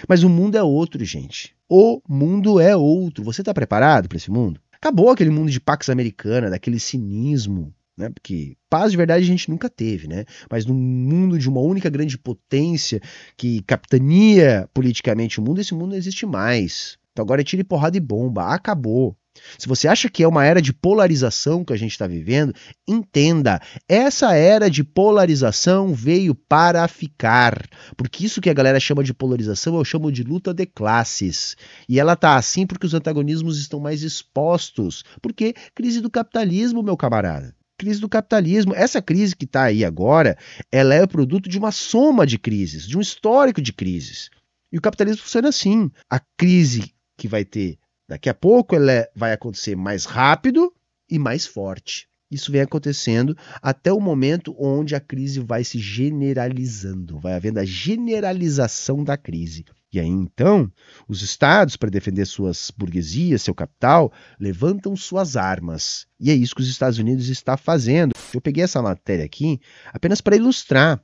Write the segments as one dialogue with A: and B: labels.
A: Mas o mundo é outro, gente. O mundo é outro. Você está preparado para esse mundo? Acabou aquele mundo de Pax Americana, daquele cinismo, né? Porque paz de verdade a gente nunca teve, né? Mas num mundo de uma única grande potência que capitania politicamente o mundo, esse mundo não existe mais. Então agora é tiro e porrada e bomba. Acabou. Se você acha que é uma era de polarização que a gente está vivendo, entenda, essa era de polarização veio para ficar. Porque isso que a galera chama de polarização, eu chamo de luta de classes. E ela tá assim porque os antagonismos estão mais expostos. Porque crise do capitalismo, meu camarada. Crise do capitalismo. Essa crise que está aí agora, ela é produto de uma soma de crises, de um histórico de crises. E o capitalismo funciona assim. A crise que vai ter daqui a pouco, ela vai acontecer mais rápido e mais forte. Isso vem acontecendo até o momento onde a crise vai se generalizando, vai havendo a generalização da crise. E aí, então, os estados, para defender suas burguesias, seu capital, levantam suas armas. E é isso que os Estados Unidos está fazendo. Eu peguei essa matéria aqui apenas para ilustrar.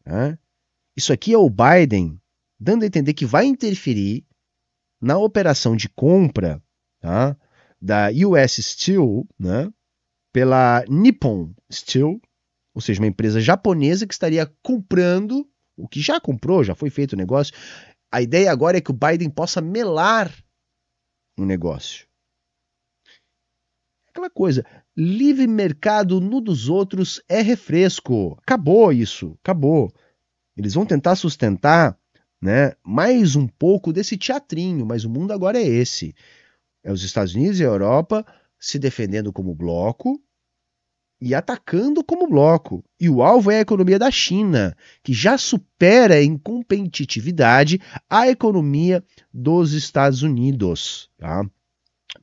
A: Né? Isso aqui é o Biden dando a entender que vai interferir na operação de compra, tá, da US Steel, né, pela Nippon Steel, ou seja, uma empresa japonesa que estaria comprando, o que já comprou, já foi feito o negócio. A ideia agora é que o Biden possa melar um negócio. Aquela coisa, livre mercado no dos outros é refresco. Acabou isso, acabou. Eles vão tentar sustentar, né, mais um pouco desse teatrinho, mas o mundo agora é esse. É os Estados Unidos e a Europa se defendendo como bloco e atacando como bloco. E o alvo é a economia da China, que já supera em competitividade a economia dos Estados Unidos. Tá?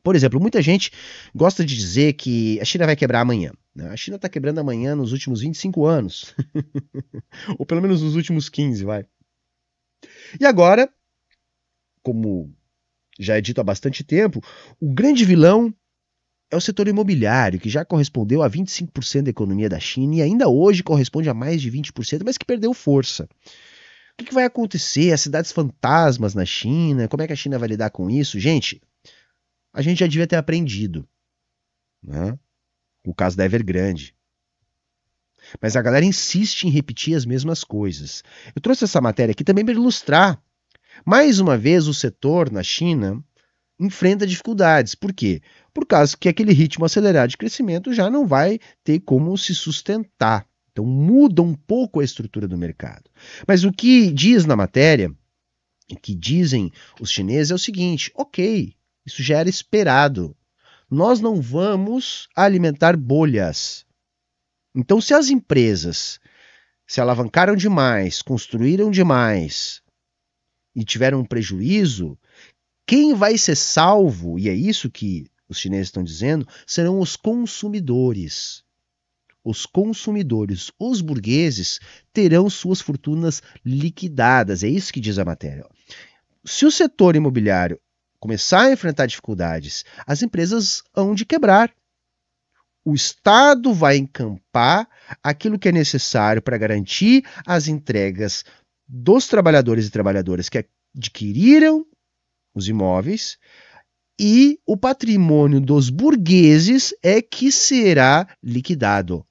A: Por exemplo, muita gente gosta de dizer que a China vai quebrar amanhã. A China está quebrando amanhã nos últimos 25 anos. Ou pelo menos nos últimos 15, vai. E agora, como já é dito há bastante tempo, o grande vilão é o setor imobiliário, que já correspondeu a 25% da economia da China e ainda hoje corresponde a mais de 20%, mas que perdeu força. O que vai acontecer? As cidades fantasmas na China? Como é que a China vai lidar com isso? Gente, a gente já devia ter aprendido. Né? O caso da Evergrande. Mas a galera insiste em repetir as mesmas coisas. Eu trouxe essa matéria aqui também para ilustrar. Mais uma vez, o setor na China enfrenta dificuldades. Por quê? Por causa que aquele ritmo acelerado de crescimento já não vai ter como se sustentar. Então muda um pouco a estrutura do mercado. Mas o que diz na matéria, o que dizem os chineses é o seguinte: ok, isso já era esperado. Nós não vamos alimentar bolhas. Então, se as empresas se alavancaram demais, construíram demais e tiveram um prejuízo, quem vai ser salvo, e é isso que os chineses estão dizendo, serão os consumidores. Os consumidores, os burgueses, terão suas fortunas liquidadas. É isso que diz a matéria. Se o setor imobiliário começar a enfrentar dificuldades, as empresas hão de quebrar. O Estado vai encampar aquilo que é necessário para garantir as entregas dos trabalhadores e trabalhadoras que adquiriram os imóveis, e o patrimônio dos burgueses é que será liquidado.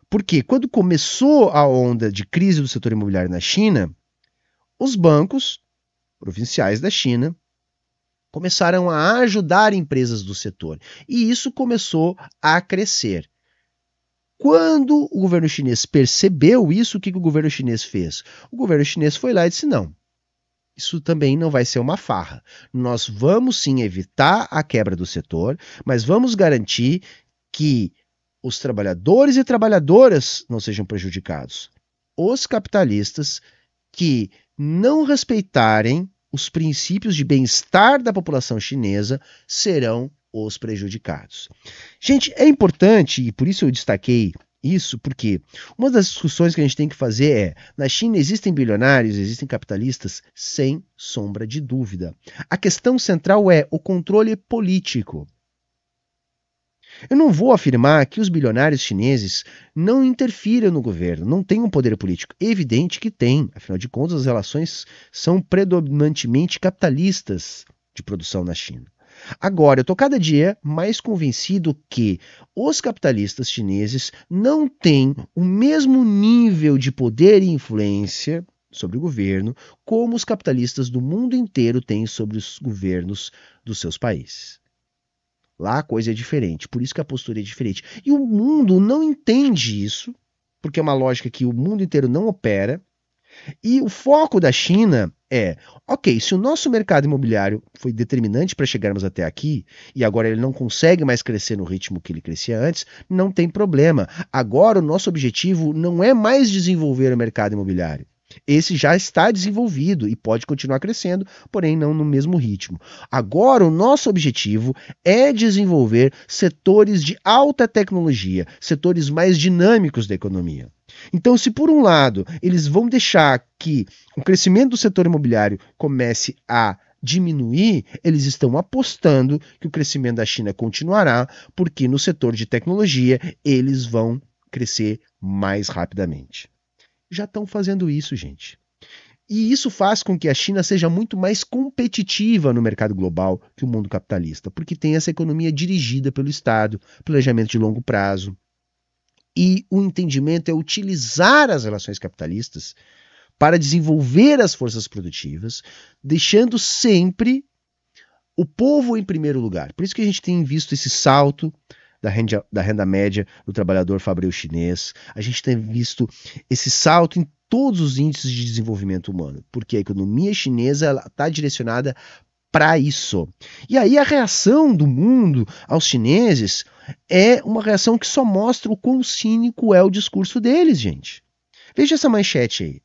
A: Porque quando começou a onda de crise do setor imobiliário na China, os bancos provinciais da China começaram a ajudar empresas do setor. E isso começou a crescer. Quando o governo chinês percebeu isso, o que o governo chinês fez? O governo chinês foi lá e disse: não, isso também não vai ser uma farra. Nós vamos sim evitar a quebra do setor, mas vamos garantir que os trabalhadores e trabalhadoras não sejam prejudicados. Os capitalistas que não respeitarem os princípios de bem-estar da população chinesa serão os prejudicados. Gente, é importante, e por isso eu destaquei isso, porque uma das discussões que a gente tem que fazer é: na China existem bilionários, existem capitalistas, sem sombra de dúvida. A questão central é o controle político. Eu não vou afirmar que os bilionários chineses não interfiram no governo, não têm um poder político. É evidente que tem, afinal de contas, as relações são predominantemente capitalistas de produção na China. Agora, eu estou cada dia mais convencido que os capitalistas chineses não têm o mesmo nível de poder e influência sobre o governo como os capitalistas do mundo inteiro têm sobre os governos dos seus países. Lá a coisa é diferente, por isso que a postura é diferente. E o mundo não entende isso, porque é uma lógica que o mundo inteiro não opera. E o foco da China é, ok, se o nosso mercado imobiliário foi determinante para chegarmos até aqui, e agora ele não consegue mais crescer no ritmo que ele crescia antes, não tem problema. Agora o nosso objetivo não é mais desenvolver o mercado imobiliário. Esse já está desenvolvido e pode continuar crescendo, porém não no mesmo ritmo. Agora, o nosso objetivo é desenvolver setores de alta tecnologia, setores mais dinâmicos da economia. Então, se por um lado eles vão deixar que o crescimento do setor imobiliário comece a diminuir, eles estão apostando que o crescimento da China continuará, porque no setor de tecnologia eles vão crescer mais rapidamente. Já estão fazendo isso, gente. E isso faz com que a China seja muito mais competitiva no mercado global que o mundo capitalista, porque tem essa economia dirigida pelo Estado, planejamento de longo prazo. E o entendimento é utilizar as relações capitalistas para desenvolver as forças produtivas, deixando sempre o povo em primeiro lugar. Por isso que a gente tem visto esse salto da renda média do trabalhador fabril chinês. A gente tem visto esse salto em todos os índices de desenvolvimento humano, porque a economia chinesa está direcionada para isso. E aí a reação do mundo aos chineses é uma reação que só mostra o quão cínico é o discurso deles, gente. Veja essa manchete aí.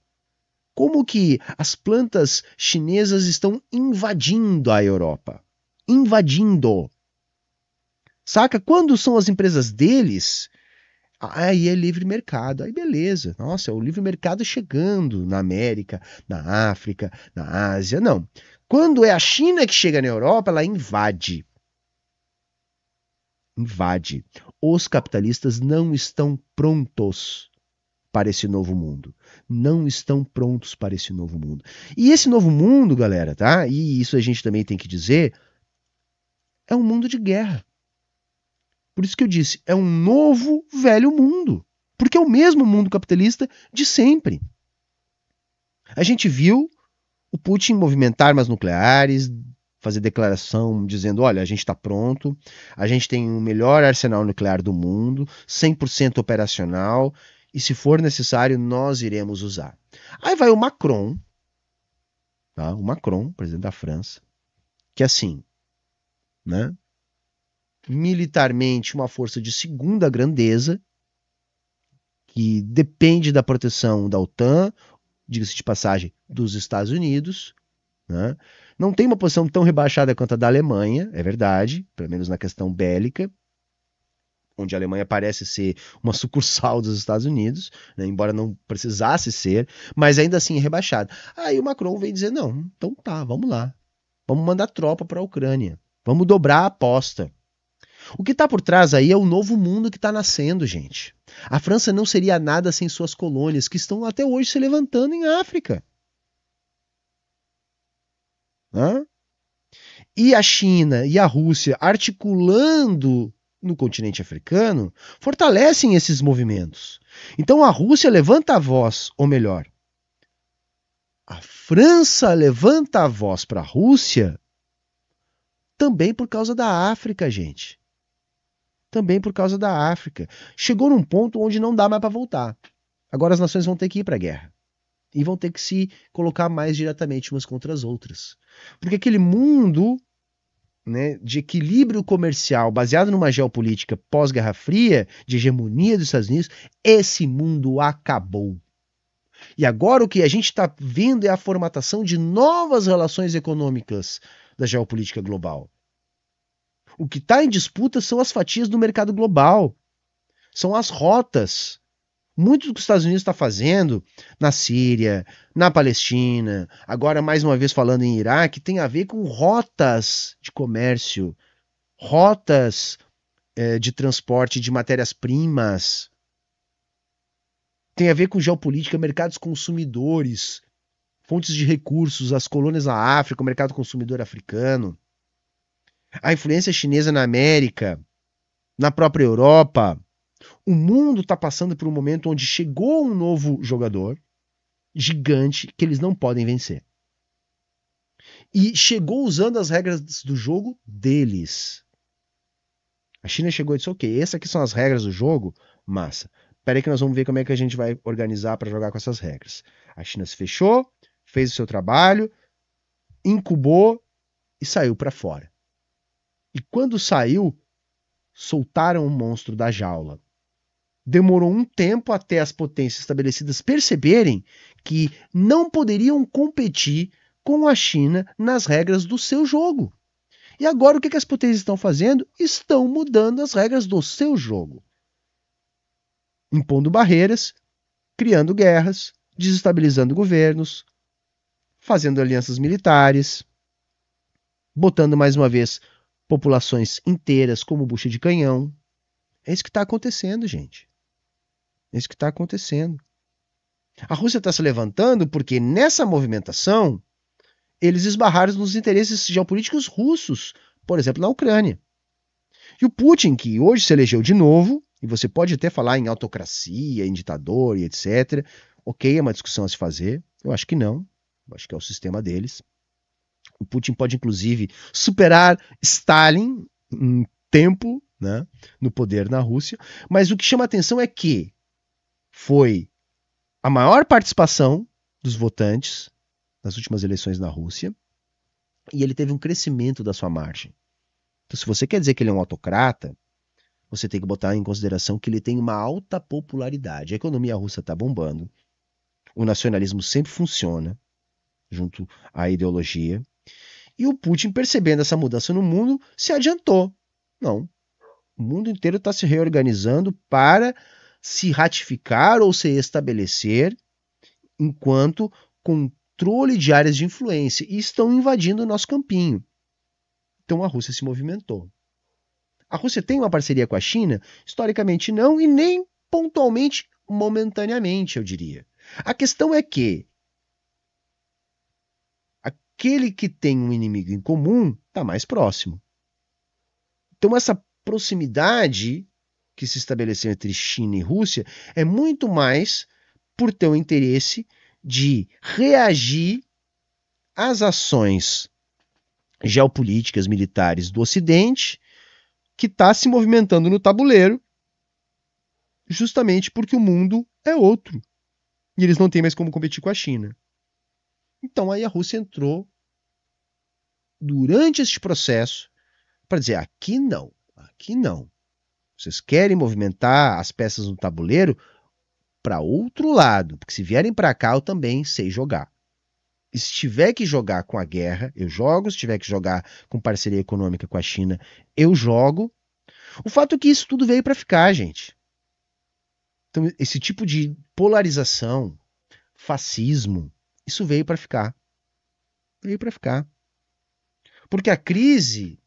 A: Como que as plantas chinesas estão invadindo a Europa? Invadindo. Saca? Quando são as empresas deles, aí é livre mercado. Aí beleza. Nossa, é o livre mercado chegando na América, na África, na Ásia. Não. Quando é a China que chega na Europa, ela invade. Invade. Os capitalistas não estão prontos para esse novo mundo. Não estão prontos para esse novo mundo. E esse novo mundo, galera, tá? E isso a gente também tem que dizer, é um mundo de guerra. Por isso que eu disse, é um novo velho mundo. Porque é o mesmo mundo capitalista de sempre. A gente viu o Putin movimentar armas nucleares, fazer declaração dizendo, olha, a gente está pronto, a gente tem o melhor arsenal nuclear do mundo, 100% operacional, e se for necessário, nós iremos usar. Aí vai o Macron, tá? O Macron, presidente da França, que assim, né? Militarmente uma força de segunda grandeza, que depende da proteção da OTAN, diga-se de passagem, dos Estados Unidos, né? Não tem uma posição tão rebaixada quanto a da Alemanha, é verdade, pelo menos na questão bélica, onde a Alemanha parece ser uma sucursal dos Estados Unidos, né? Embora não precisasse ser, mas ainda assim é rebaixada. Aí o Macron vem dizer, não, então tá, vamos lá, vamos mandar tropa para a Ucrânia, vamos dobrar a aposta. O que está por trás aí é o novo mundo que está nascendo, gente. A França não seria nada sem suas colônias, que estão até hoje se levantando em África. Hã? E a China e a Rússia articulando no continente africano fortalecem esses movimentos. Então a Rússia levanta a voz, ou melhor, a França levanta a voz para a Rússia também por causa da África, gente. Também por causa da África. Chegou num ponto onde não dá mais para voltar. Agora as nações vão ter que ir para a guerra. E vão ter que se colocar mais diretamente umas contra as outras. Porque aquele mundo, né, de equilíbrio comercial baseado numa geopolítica pós-Guerra Fria, de hegemonia dos Estados Unidos, esse mundo acabou. E agora o que a gente está vendo é a formatação de novas relações econômicas da geopolítica global. O que está em disputa são as fatias do mercado global. São as rotas. Muito do que os Estados Unidos está fazendo na Síria, na Palestina, agora mais uma vez falando em Iraque, tem a ver com rotas de comércio, rotas de transporte de matérias-primas. Tem a ver com geopolítica, mercados consumidores, fontes de recursos, as colônias na África, o mercado consumidor africano, a influência chinesa na América, na própria Europa. O mundo está passando por um momento onde chegou um novo jogador gigante que eles não podem vencer. E chegou usando as regras do jogo deles. A China chegou e disse, ok, essas aqui são as regras do jogo, massa. Espera aí que nós vamos ver como é que a gente vai organizar para jogar com essas regras. A China se fechou, fez o seu trabalho, incubou e saiu para fora. E quando saiu, soltaram o monstro da jaula. Demorou um tempo até as potências estabelecidas perceberem que não poderiam competir com a China nas regras do seu jogo. E agora o que as potências estão fazendo? Estão mudando as regras do seu jogo. Impondo barreiras, criando guerras, desestabilizando governos, fazendo alianças militares, botando mais uma vez populações inteiras como bucha de canhão. É isso que está acontecendo, gente. É isso que está acontecendo. A Rússia está se levantando porque nessa movimentação eles esbarraram nos interesses geopolíticos russos, por exemplo, na Ucrânia. E o Putin, que hoje se elegeu de novo, e você pode até falar em autocracia, em ditador e etc. Ok, é uma discussão a se fazer. Eu acho que não. Eu acho que é o sistema deles. O Putin pode, inclusive, superar Stalin em tempo, né, no poder na Rússia. Mas o que chama a atenção é que foi a maior participação dos votantes nas últimas eleições na Rússia e ele teve um crescimento da sua margem. Então, se você quer dizer que ele é um autocrata, você tem que botar em consideração que ele tem uma alta popularidade. A economia russa está bombando, o nacionalismo sempre funciona junto à ideologia, e o Putin, percebendo essa mudança no mundo, se adiantou. Não, o mundo inteiro está se reorganizando para se ratificar ou se estabelecer enquanto controle de áreas de influência e estão invadindo o nosso campinho. Então a Rússia se movimentou. A Rússia tem uma parceria com a China? Historicamente não, e nem pontualmente, momentaneamente, eu diria. A questão é que aquele que tem um inimigo em comum está mais próximo. Então essa proximidade que se estabeleceu entre China e Rússia é muito mais por ter o interesse de reagir às ações geopolíticas militares do Ocidente, que está se movimentando no tabuleiro, justamente porque o mundo é outro. E eles não têm mais como competir com a China. Então aí a Rússia entrou durante este processo para dizer, aqui não, aqui não. Vocês querem movimentar as peças no tabuleiro para outro lado, porque se vierem para cá eu também sei jogar. E se tiver que jogar com a guerra, eu jogo. Se tiver que jogar com parceria econômica com a China, eu jogo. O fato é que isso tudo veio para ficar, gente. Então, esse tipo de polarização, fascismo, isso veio para ficar. Veio para ficar. Porque a crise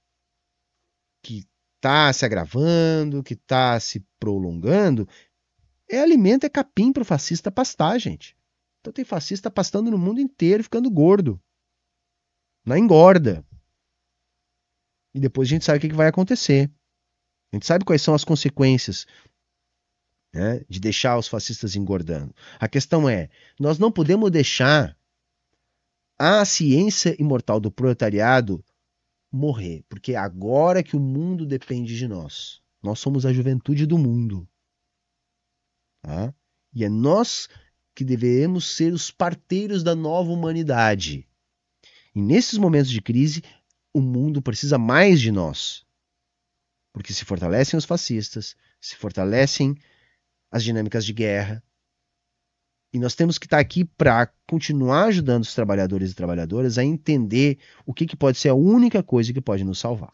A: que está se agravando, que está se prolongando, é alimento, é capim para o fascista pastar, gente. Então tem fascista pastando no mundo inteiro, ficando gordo. Na engorda. E depois a gente sabe o que vai acontecer. A gente sabe quais são as consequências, né, de deixar os fascistas engordando. A questão é, nós não podemos deixar a ciência imortal do proletariado morrer, porque é agora que o mundo depende de nós. Nós somos a juventude do mundo. Tá? E é nós que devemos ser os parteiros da nova humanidade. E nesses momentos de crise, o mundo precisa mais de nós. Porque se fortalecem os fascistas, se fortalecem as dinâmicas de guerra. E nós temos que estar aqui para continuar ajudando os trabalhadores e trabalhadoras a entender o que pode ser a única coisa que pode nos salvar.